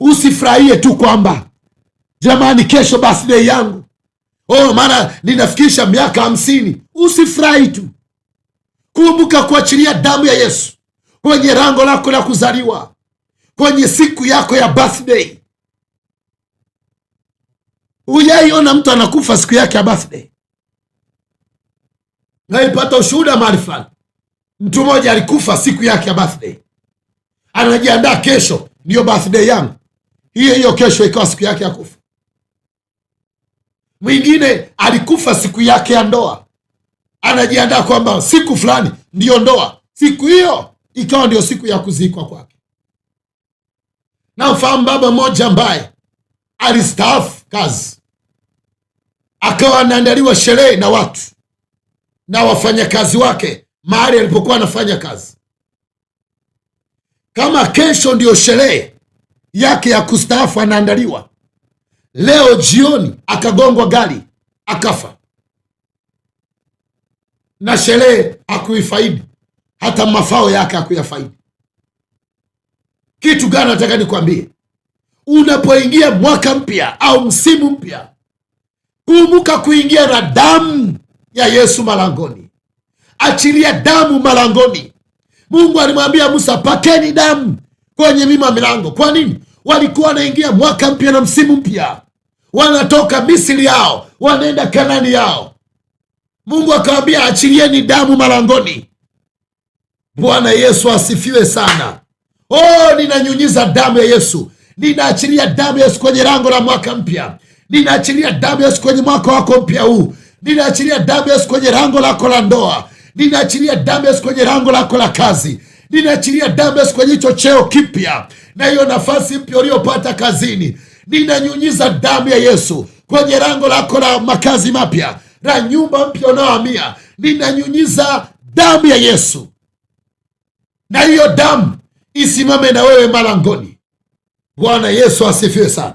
Usifurahie tu kwamba jamani, kesho birthday yangu, maana ninafikisha miaka 50. Usifurahi tu. Kumbuka kuachilia damu ya Yesu kwenye lango lako la kuzaliwa, kwenye siku yako ya birthday. Uyaiona mtu anakufa siku yake ya birthday? Naipata ushuhuda mahali fulani, mtu mmoja alikufa siku yake ya birthday, anajiandaa kesho ndiyo birthday yangu, hiyo kesho ikawa siku yake ya kufa. Mwingine alikufa siku yake ya ndoa, anajiandaa kwamba siku fulani ndiyo ndoa, siku hiyo ikawa ndio siku ya kuzikwa kwake. Na mfahamu baba mmoja ambaye alistaafu kazi, akawa anaandaliwa sherehe na watu na wafanyakazi wake mahali alipokuwa anafanya kazi. Kama kesho ndio sherehe yake ya kustaafu anaandaliwa, leo jioni akagongwa gari akafa, na sherehe hakuifaidi, hata mafao yake hakuyafaidi. Kitu gani nataka nikwambie? Unapoingia mwaka mpya au msimu mpya, kumbuka kuingia na damu ya Yesu malangoni. Achilia damu malangoni. Mungu alimwambia Musa, pakeni damu kwenye mima milango. Kwa nini? Walikuwa wanaingia mwaka mpya na msimu mpya, wanatoka Misri yao wanaenda Kanani yao. Mungu akamwambia achilieni damu malangoni. Bwana Yesu asifiwe sana. Ninanyunyiza damu ya Yesu, ninaachilia damu ya Yesu kwenye lango la mwaka mpya, ninaachilia damu ya Yesu kwenye mwaka wako mpya huu, ninaachilia damu ya Yesu kwenye lango lako la ndoa, ninaachilia damu ya Yesu kwenye lango lako la kazi, ninaachilia damu ya Yesu kwenye hicho cheo kipya na hiyo nafasi mpya uliyopata kazini. Ninanyunyiza damu ya Yesu kwenye lango lako la makazi mapya, la nyumba mpya unaohamia. Ninanyunyiza damu ya Yesu, na hiyo damu isimame na wewe malangoni. Bwana Yesu asifiwe sana.